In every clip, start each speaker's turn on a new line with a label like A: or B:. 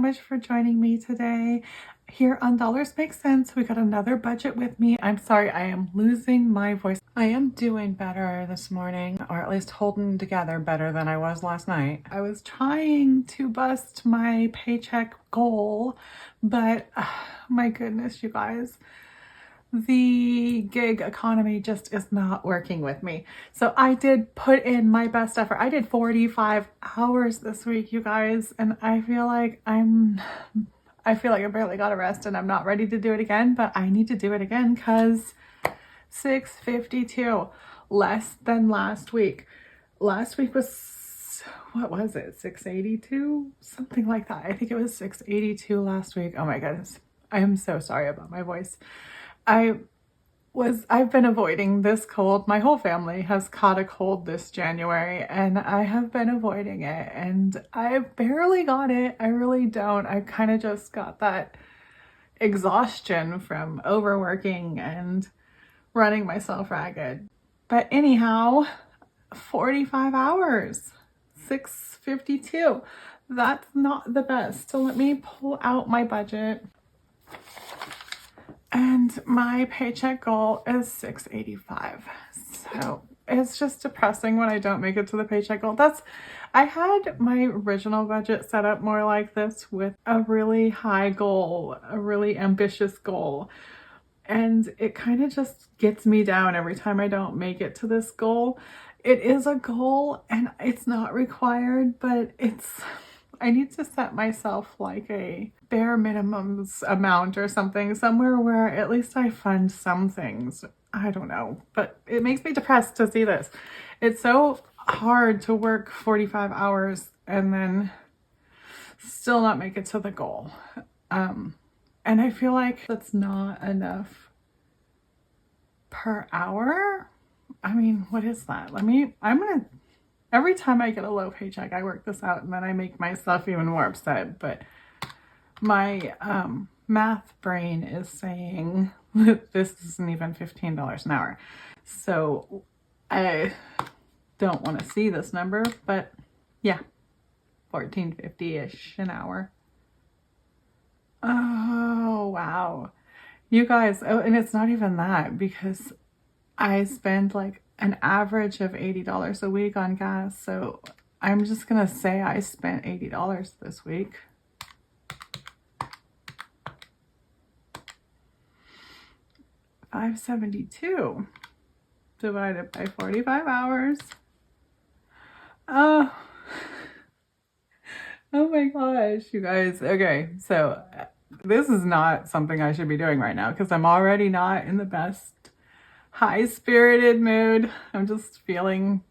A: much for joining me today here on Dollars Make Sense. We got another budget with me. I'm sorry, I am losing my voice. I am doing better this morning, or at least holding together better than I was last night. I was trying to bust my paycheck goal, but my goodness, you guys, the gig economy just is not working with me. So I did put in my best effort. I did 45 hours this week, you guys, and I feel like I barely got a rest and I'm not ready to do it again, but I need to do it again because 652, less than last week. Last week was, what was it, 682? Something like that. I think it was 682 last week. Oh my goodness. I am so sorry about my voice. I've been avoiding this cold. My whole family has caught a cold this January and I have been avoiding it, and I barely got it. I really don't. I kind of just got that exhaustion from overworking and running myself ragged. But anyhow, 45 hours, 652. That's not the best. So let me pull out my budget. And my paycheck goal is 685. So it's just depressing when I don't make it to the paycheck goal. I had my original budget set up more like this, with a really high goal, a really ambitious goal. And it kind of just gets me down every time I don't make it to this goal. It is a goal and it's not required, but I need to set myself like a bare minimums amount or something, somewhere where at least I fund some things. I don't know, but it makes me depressed to see this. It's so hard to work 45 hours and then still not make it to the goal. And I feel like that's not enough per hour. I mean, what is that? Every time I get a low paycheck, I work this out and then I make myself even more upset. But my math brain is saying that this isn't even $15 an hour. So I don't want to see this number, but yeah, $14.50-ish an hour. Oh, wow. You guys, and it's not even that, because I spend like an average of $80 a week on gas. So I'm just going to say I spent $80 this week. $572 divided by 45 hours. Oh my gosh, you guys. Okay, so this is not something I should be doing right now because I'm already not in the best high-spirited mood. I'm just feeling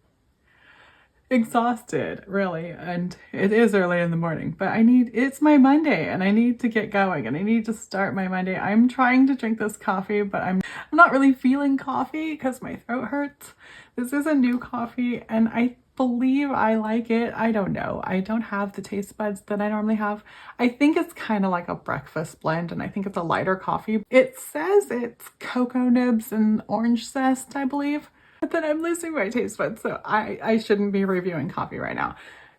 A: exhausted, really, and it is early in the morning, but it's my Monday and I need to get going and I need to start my Monday. I'm trying to drink this coffee, but I'm not really feeling coffee because my throat hurts. This is a new coffee and I believe I like it. I don't know. I don't have the taste buds that I normally have. I think it's kind of like a breakfast blend and I think it's a lighter coffee. It says it's cocoa nibs and orange zest, I believe, but then I'm losing my taste buds, so I shouldn't be reviewing coffee right now.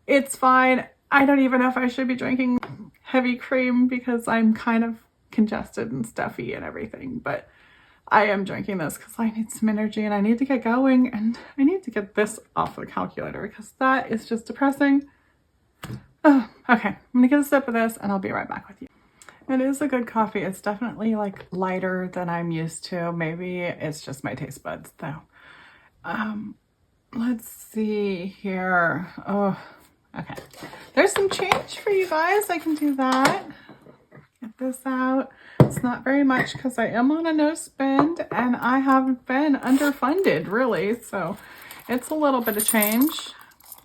A: It's fine. I don't even know if I should be drinking heavy cream because I'm kind of congested and stuffy and everything, but I am drinking this because I need some energy and I need to get going, and I need to get this off the calculator because that is just depressing. Oh, okay, I'm gonna get a sip of this and I'll be right back with you. It is a good coffee. It's definitely like lighter than I'm used to. Maybe it's just my taste buds though. Let's see here. Oh, okay. There's some change for you guys. I can do that. Get this out. It's not very much because I am on a no spend and I have been underfunded, really. So it's a little bit of change,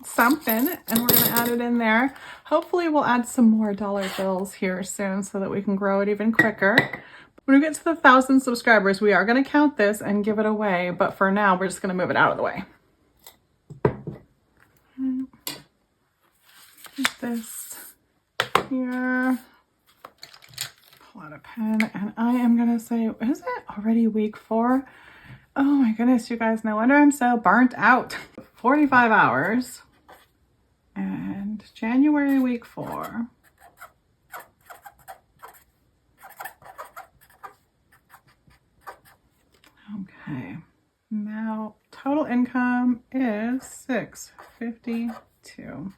A: something, and we're going to add it in there. Hopefully we'll add some more dollar bills here soon so that we can grow it even quicker. When we get to the 1,000 subscribers, we are going to count this and give it away. But for now, we're just going to move it out of the way. Get this here. Pull out a pen, and I am going to say, is it already week 4? Oh my goodness, you guys, no wonder I'm so burnt out. 45 hours and January week 4. Okay, now total income is $652.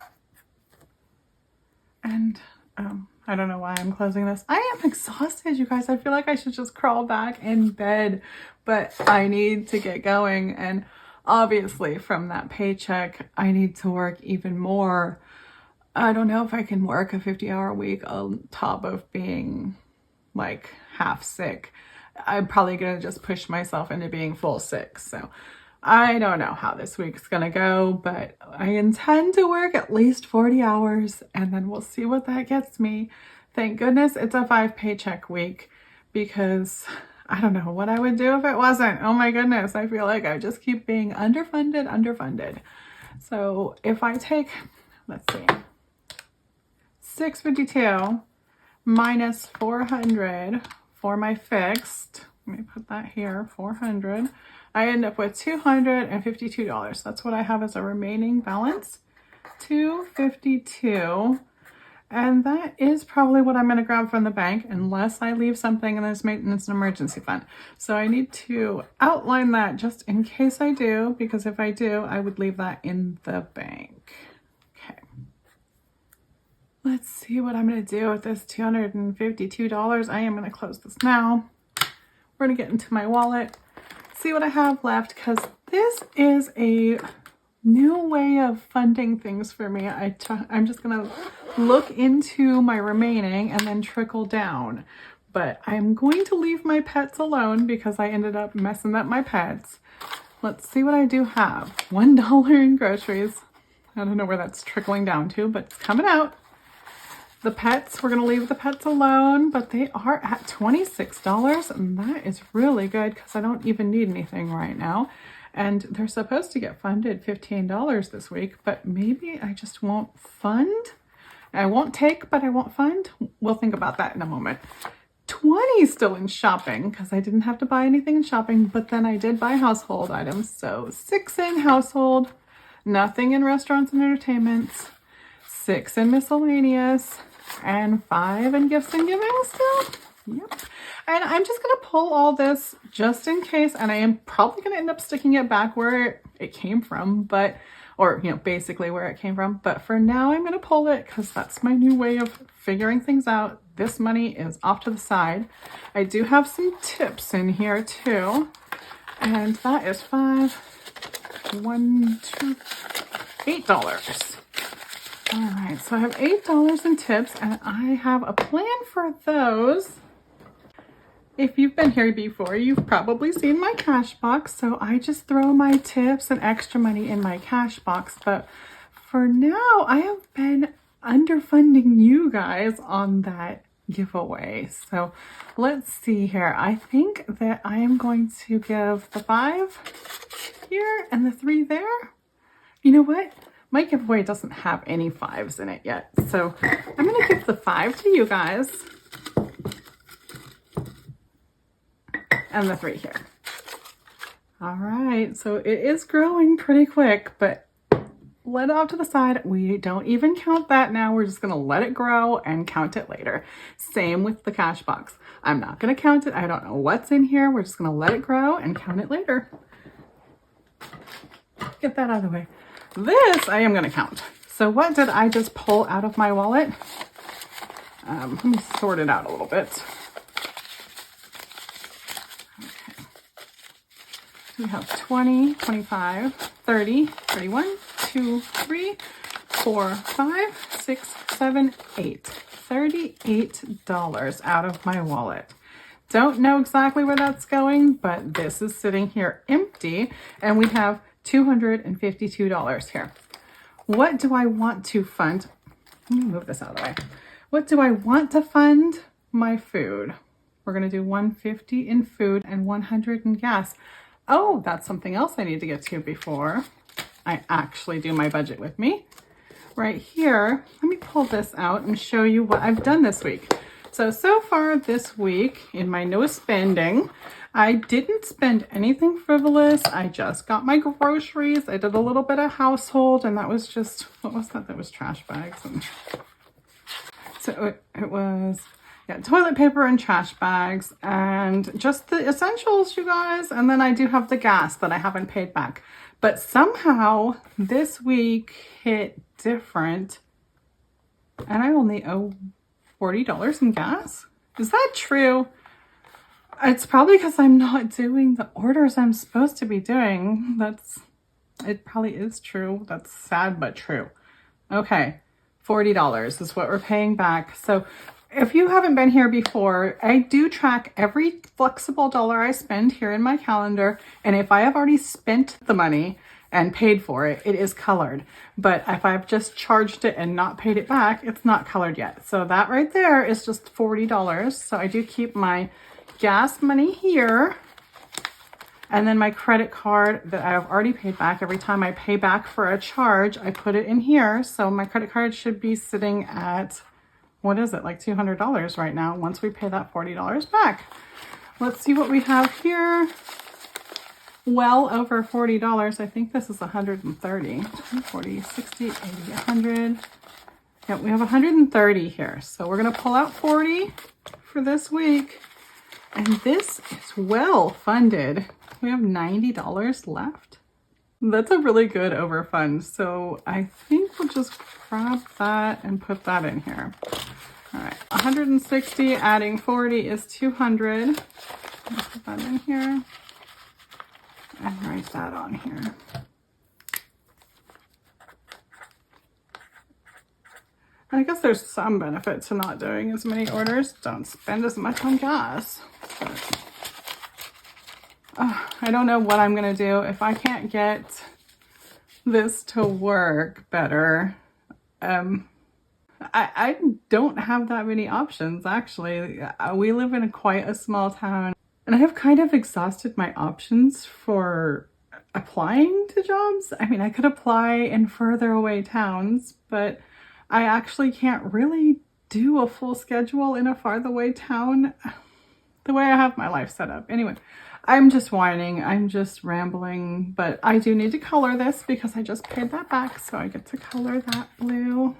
A: And I don't know why I'm closing this. I am exhausted, you guys. I feel like I should just crawl back in bed, but I need to get going. And obviously from that paycheck, I need to work even more. I don't know if I can work a 50-hour week on top of being like half sick. I'm probably gonna just push myself into being full sick. So I don't know how this week's gonna go, but I intend to work at least 40 hours and then we'll see what that gets me. Thank goodness it's a 5 paycheck week, because I don't know what I would do if it wasn't. Oh my goodness, I feel like I just keep being underfunded. So if I take, let's see, 652 minus 400 for my fixed, let me put that here, 400, I end up with $252. That's what I have as a remaining balance, $252. And that is probably what I'm going to grab from the bank, unless I leave something in this maintenance and emergency fund. So I need to outline that just in case I do, because if I do, I would leave that in the bank. Okay. Let's see what I'm going to do with this $252. I am going to close this now. We're going to get into my wallet, see what I have left, because this is a new way of funding things for me. I'm just gonna look into my remaining and then trickle down. But I'm going to leave my pets alone because I ended up messing up my pets. Let's see what I do have. $1 in groceries. I don't know where that's trickling down to, but it's coming out. The pets, we're gonna leave the pets alone, but they are at $26, and that is really good because I don't even need anything right now. And they're supposed to get funded $15 this week, but maybe I just won't fund. I won't take, but I won't fund. We'll think about that in a moment. 20 still in shopping because I didn't have to buy anything in shopping, but then I did buy household items. So 6 in household, nothing in restaurants and entertainments, 6 in miscellaneous, and 5 in gifts and giving still. Yep. And I'm just going to pull all this just in case, and I am probably going to end up sticking it back where it came from, but, or, you know, basically where it came from. But for now, I'm going to pull it because that's my new way of figuring things out. This money is off to the side. I do have some tips in here too. And that is $8. All right, so I have $8 in tips, and I have a plan for those. If you've been here before, you've probably seen my cash box, so I just throw my tips and extra money in my cash box. But for now, I have been underfunding you guys on that giveaway. So let's see here. I think that I am going to give the 5 here and the 3 there. You know what? My giveaway doesn't have any 5s in it yet. So I'm going to give the 5 to you guys. And the 3 here. All right, so it is growing pretty quick, but let it off to the side. We don't even count that now. We're just gonna let it grow and count it later. Same with the cash box. I'm not gonna count it. I don't know what's in here. We're just gonna let it grow and count it later. Get that out of the way. This I am gonna count. So what did I just pull out of my wallet? Let me sort it out a little bit. We have 20, 25, 30, 31, 2, 3, 4, 5, 6, 7, 8. $38 out of my wallet. Don't know exactly where that's going, but this is sitting here empty, and we have $252 here. What do I want to fund? Let me move this out of the way. What do I want to fund? My food. We're gonna do $150 in food and $100 in gas. Oh, that's something else I need to get to before I actually do my budget with me. Right here, let me pull this out and show you what I've done this week. So far this week in my no spending, I didn't spend anything frivolous. I just got my groceries. I did a little bit of household, and that was just, what was that? That was trash bags. And so it was, Yeah, toilet paper and trash bags and just the essentials, you guys. And then I do have the gas that I haven't paid back. But somehow this week hit different and I only owe $40 in gas. Is that true? It's probably because I'm not doing the orders I'm supposed to be doing. It probably is true. That's sad, but true. Okay, $40 is what we're paying back. So if you haven't been here before, I do track every flexible dollar I spend here in my calendar. And if I have already spent the money and paid for it, it is colored. But if I've just charged it and not paid it back, it's not colored yet. So that right there is just $40. So I do keep my gas money here. And then my credit card that I've already paid back. Every time I pay back for a charge, I put it in here. So my credit card should be sitting at, what is it, like $200 right now once we pay that $40 back. Let's see what we have here. Well over $40. I think this is 130. 40, 60, 80, 100. Yep, we have 130 here. So we're going to pull out 40 for this week. And this is well funded. We have $90 left. That's a really good overfund. So I think we'll just grab that and put that in here. All right, 160 adding 40 is 200. I'll put that in here and write that on here. I guess there's some benefit to not doing as many orders. Don't spend as much on gas. But, I don't know what I'm going to do. If I can't get this to work better, I don't have that many options, actually. We live in quite a small town, and I have kind of exhausted my options for applying to jobs. I mean, I could apply in further away towns, but I actually can't really do a full schedule in a farther away town the way I have my life set up. Anyway, I'm just whining. I'm just rambling, but I do need to color this because I just paid that back. So I get to color that blue.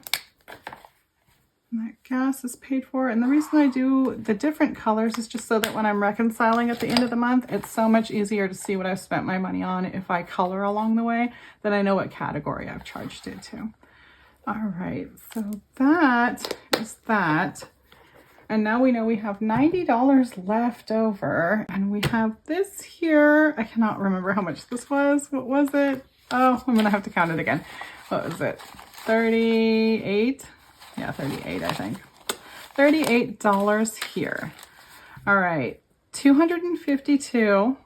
A: And that gas is paid for. And the reason I do the different colors is just so that when I'm reconciling at the end of the month, it's so much easier to see what I've spent my money on if I color along the way, then I know what category I've charged it to. All right, so that is that. And now we know we have $90 left over. And we have this here. I cannot remember how much this was. What was it? Oh, I'm gonna have to count it again. What was it? 38? Yeah, 38, I think. $38 here. All right, 252.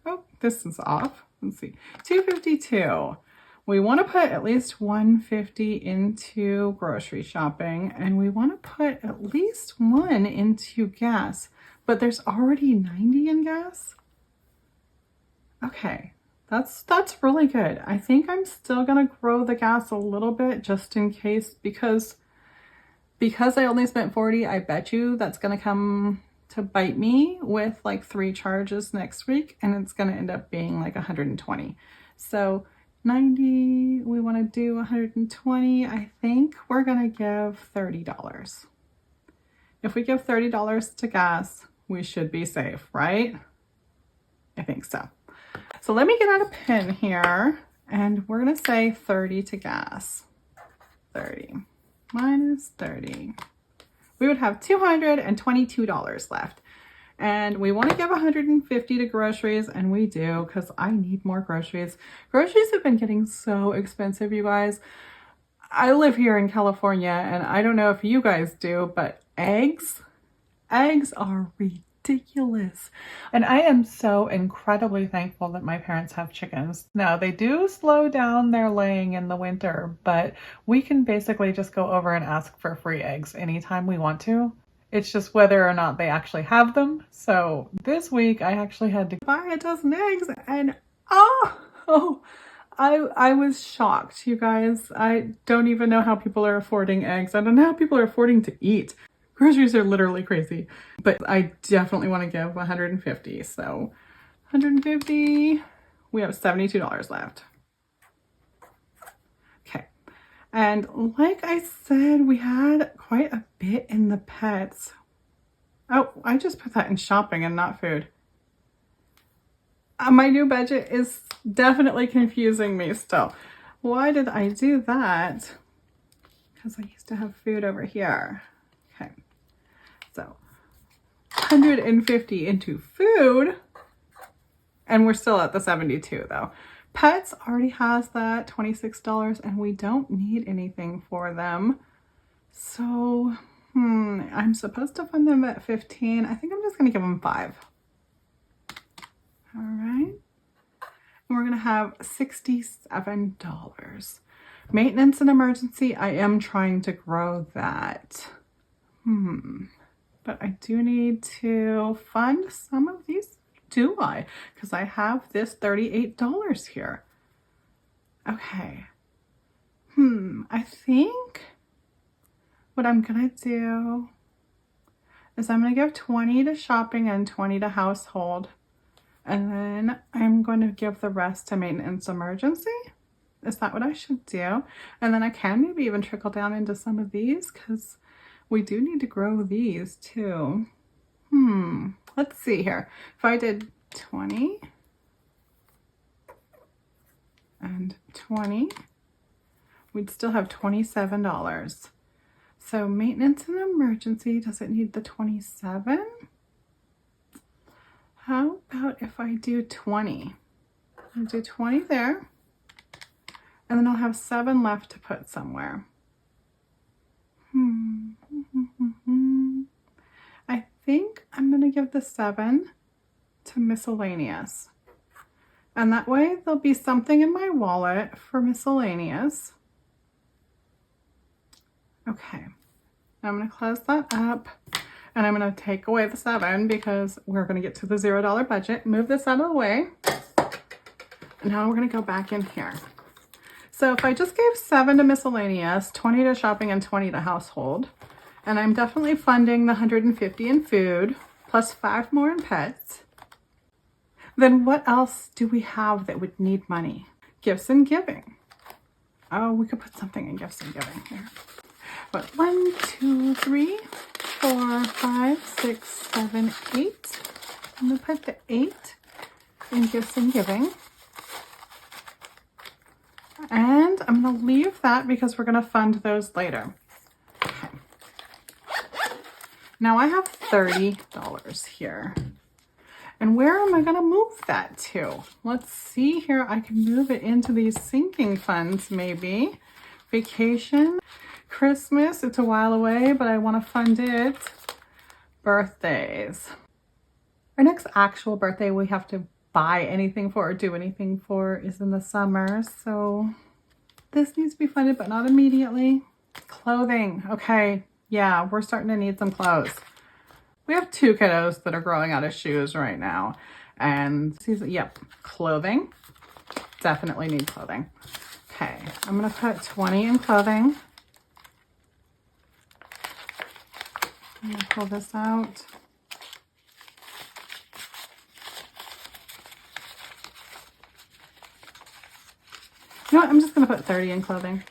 A: Oh, this is off. Let's see, 252. We want to put at least 150 into grocery shopping, and we want to put at least 1 into gas, but there's already 90 in gas. Okay, that's really good. I think I'm still going to grow the gas a little bit just in case, because I only spent 40, I bet you that's going to come to bite me with like 3 charges next week, and it's going to end up being like 120. So 90, we want to do 120. I think we're going to give $30. If we give $30 to gas, we should be safe, right? I think so. So let me get out a pen here, and we're going to say 30 to gas. 30 minus 30. We would have $222 left. And we want to give 150 to groceries, and we do, because I need more groceries. Groceries have been getting so expensive, you guys. I live here in California, and I don't know if you guys do, but eggs are ridiculous. And I am so incredibly thankful that my parents have chickens. Now, they do slow down their laying in the winter, but we can basically just go over and ask for free eggs anytime we want to. It's just whether or not they actually have them. So this week I actually had to buy a dozen eggs, and I was shocked, you guys. I don't even know how people are affording eggs. I don't know how people are affording to eat. Groceries are literally crazy, but I definitely want to give 150. So 150, we have $72 left. Okay. And like I said, we had quite a bit in the pets. Oh, I just put that in shopping and not food. My new budget is definitely confusing me still. Why did I do that? Because I used to have food over here. Okay, so 150 into food, and we're still at the 72 though. Pets already has that $26 and we don't need anything for them. So, I'm supposed to fund them at 15. I think I'm just gonna give them 5. All right. And we're gonna have $67. Maintenance and emergency, I am trying to grow that. But I do need to fund some of these, do I? Because I have this $38 here. Okay. I think what I'm gonna do is I'm gonna give 20 to shopping and 20 to household. And then I'm going to give the rest to maintenance emergency. Is that what I should do? And then I can maybe even trickle down into some of these because we do need to grow these too. Let's see here. If I did 20 and 20, we'd still have $27. So maintenance and emergency, does it need the 27? How about if I do 20? I'll do 20 there, and then I'll have 7 left to put somewhere. I think I'm gonna give the 7 to miscellaneous. And that way there'll be something in my wallet for miscellaneous. Okay, I'm gonna close that up. And I'm going to take away the 7 because we're going to get to the $0 budget. Move this out of the way. And now we're going to go back in here. So if I just gave 7 to miscellaneous, 20 to shopping, and 20 to household, and I'm definitely funding the 150 in food, plus 5 more in pets, then what else do we have that would need money? Gifts and giving. Oh, we could put something in gifts and giving here. But 1, 2, 3, 4, 5, 6, 7, 8. I'm going to put the 8 in gifts and giving. And I'm going to leave that because we're going to fund those later. Okay. Now I have $30 here. And where am I going to move that to? Let's see here. I can move it into these sinking funds maybe. Vacation. Christmas, it's a while away, but I want to fund it. Birthdays. Our next actual birthday we have to buy anything for or do anything for is in the summer. So this needs to be funded, but not immediately. Clothing. Okay. Yeah, we're starting to need some clothes. We have 2 kiddos that are growing out of shoes right now. And yep, clothing. Definitely need clothing. Okay, I'm going to put 20 in clothing. I'm going to pull this out. You know what? I'm just going to put 30 in clothing.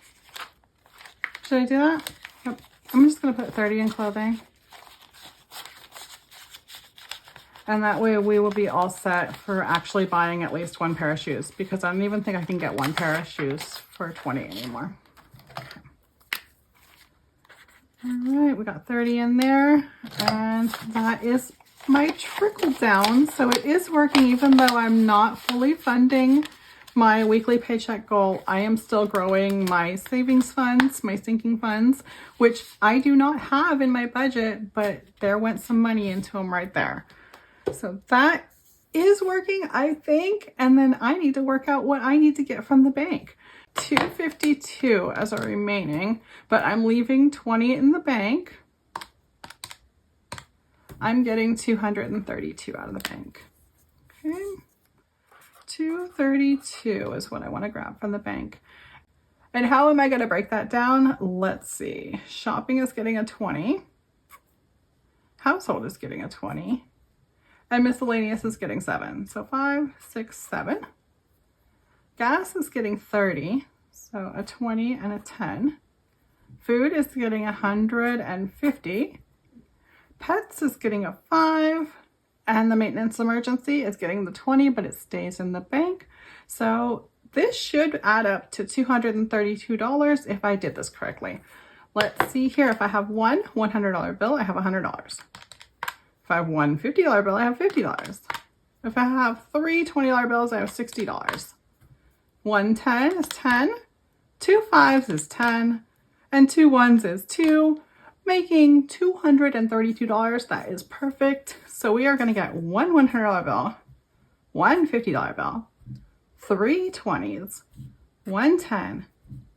A: Should I do that? Yep. I'm just going to put 30 in clothing. And that way we will be all set for actually buying at least 1 pair of shoes, because I don't even think I can get 1 pair of shoes for 20 anymore. Okay. All right, we got 30 in there, and that is my trickle down. So it is working, even though I'm not fully funding my weekly paycheck goal. I am still growing my savings funds, my sinking funds, which I do not have in my budget, but there went some money into them right there. So that is working, I think. And then I need to work out what I need to get from the bank. $252 as a remaining, but I'm leaving 20 in the bank. I'm getting $232 out of the bank. Okay. 232 is what I want to grab from the bank. And how am I going to break that down? Let's see. Shopping is getting a 20. Household is getting a 20. And miscellaneous is getting 7. So 5, 6, 7. Gas is getting 30. So a 20 and a 10. Food is getting 150. Pets is getting a 5. And the maintenance emergency is getting the 20, but it stays in the bank. So this should add up to $232 if I did this correctly. Let's see here. If I have one $100 bill, I have $100. If I have one $50 bill, I have $50. If I have three $20 bills, I have $60. One 10 is 10. Two 5s is 10. And two 1s is 2, making $232. That is perfect. So we are going to get one $100 bill, one $50 bill, three 20s, one 10,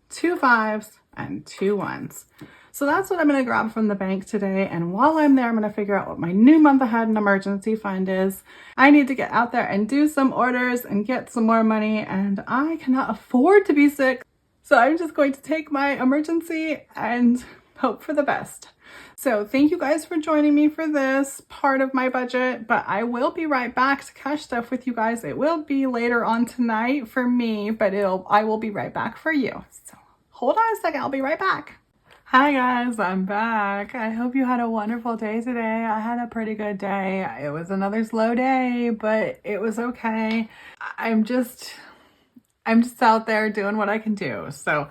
A: two 5s, and two 1s. So that's what I'm going to grab from the bank today. And while I'm there, I'm going to figure out what my new month ahead and emergency fund is. I need to get out there and do some orders and get some more money. And I cannot afford to be sick. So I'm just going to take my emergency and hope for the best. So thank you guys for joining me for this part of my budget, but I will be right back to cash stuff with you guys. It will be later on tonight for me, but I will be right back for you. So hold on a second, I'll be right back. Hi guys, I'm back. I hope you had a wonderful day today. I had a pretty good day. It was another slow day, but it was okay. I'm just out there doing what I can do. So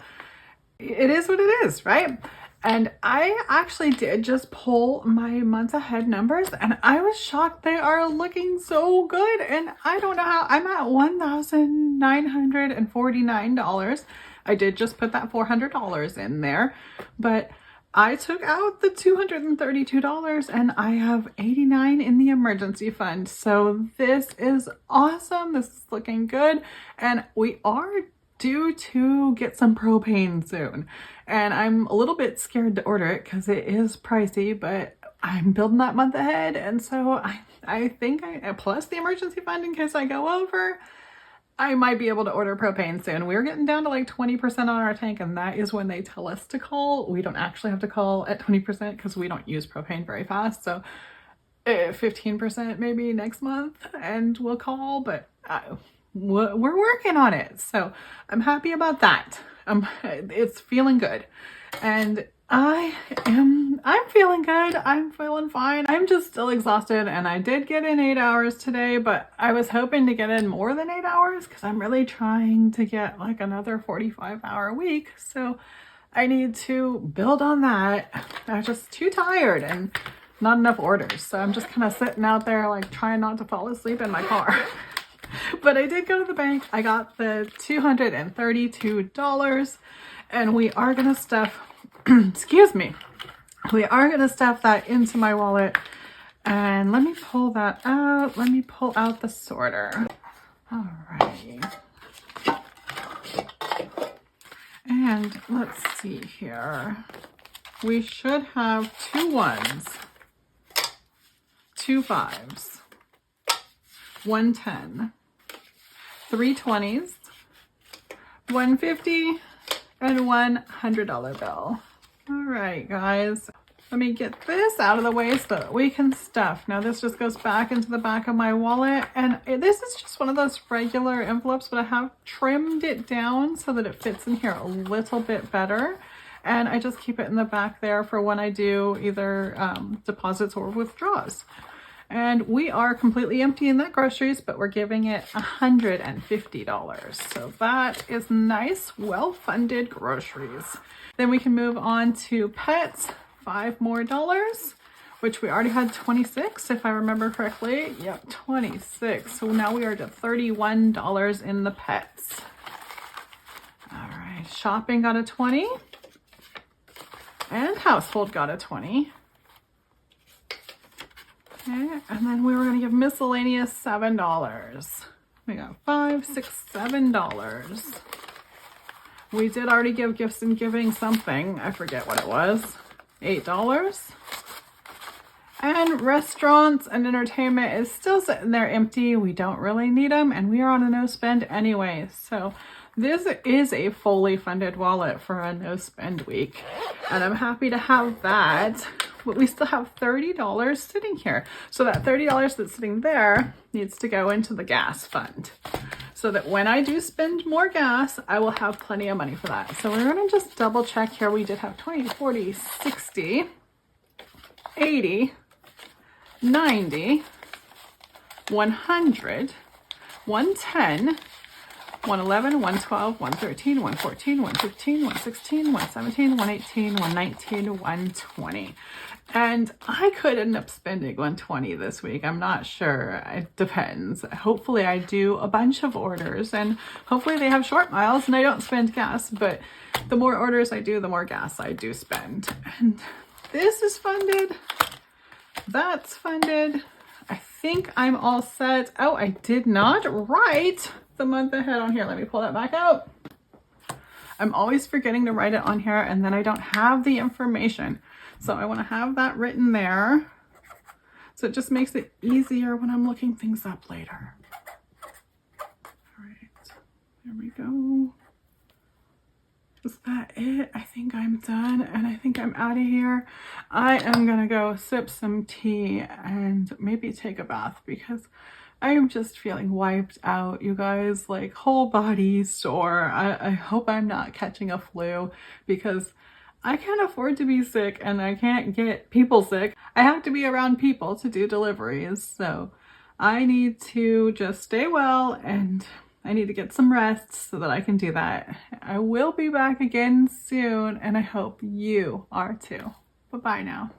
A: it is what it is, right? And I actually did just pull my month ahead numbers and I was shocked. They are looking so good. And I don't know how. I'm at $1,949. I did just put that $400 in there, but I took out the $232 and I have $89 in the emergency fund. So this is awesome. This is looking good. And we are due to get some propane soon. And I'm a little bit scared to order it because it is pricey, but I'm building that month ahead. And so I think plus the emergency fund in case I go over, I might be able to order propane soon. We're getting down to like 20% on our tank, and that is when they tell us to call. We don't actually have to call at 20% because we don't use propane very fast. So 15% maybe next month and we'll call, but we're working on it. So I'm happy about that. It's feeling good. And I'm feeling good. I'm feeling fine. I'm just still exhausted, and I did get in 8 hours today, but I was hoping to get in more than 8 hours because I'm really trying to get like another 45-hour week. So I need to build on that. I'm just too tired and not enough orders. So I'm just kind of sitting out there like trying not to fall asleep in my car. But I did go to the bank. I got the $232 and we are going to stuff excuse me. We are going to stuff that into my wallet. And let me pull that out. Let me pull out the sorter. All right. And let's see here. We should have 2 1s, 2 5s, 1 10, 3 20s, 1 50, and 1 $100 bill. All right, guys, let me get this out of the way so that we can stuff. Now this just goes back into the back of my wallet, and this is just one of those regular envelopes, but I have trimmed it down so that it fits in here a little bit better. And I just keep it in the back there for when I do either deposits or withdrawals. And we are completely empty in that groceries, but we're giving it $150. So that is nice, well-funded groceries. Then we can move on to pets, $5 more, which we already had 26, if I remember correctly. Yep, 26. So now we are to $31 in the pets. All right, shopping got a 20. And household got a 20. Okay, and then we were going to give miscellaneous $7. We got $5, $6, $7. We did already give gifts and giving something. I forget what it was. $8. And restaurants and entertainment is still sitting there empty. We don't really need them, and we are on a no spend anyway. So this is a fully funded wallet for a no spend week, and I'm happy to have that. But we still have $30 sitting here. So that $30 that's sitting there needs to go into the gas fund. so that when I do spend more gas, I will have plenty of money for that. So we're gonna just double check here. We did have 20, 40, 60, 80, 90, 100, 110, 111, 112, 113, 114, 115, 116, 117, 118, 119, 120. And I could end up spending 120 this week. I'm not sure. It depends. Hopefully I do a bunch of orders and hopefully they have short miles and I don't spend gas. But the more orders I do, the more gas I do spend. And this is funded. That's funded. I think I'm all set. Oh, I did not write the month ahead on here. Let me pull that back out. I'm always forgetting to write it on here and then I don't have the information. So I want to have that written there. So it just makes it easier when I'm looking things up later. All right, there we go. Is that it? I think I'm done and I think I'm out of here. I am gonna go sip some tea and maybe take a bath because I am just feeling wiped out, you guys, like whole body sore. I hope I'm not catching a flu because I can't afford to be sick and I can't get people sick. I have to be around people to do deliveries. So I need to just stay well and I need to get some rest so that I can do that. I will be back again soon and I hope you are too. Bye-bye now.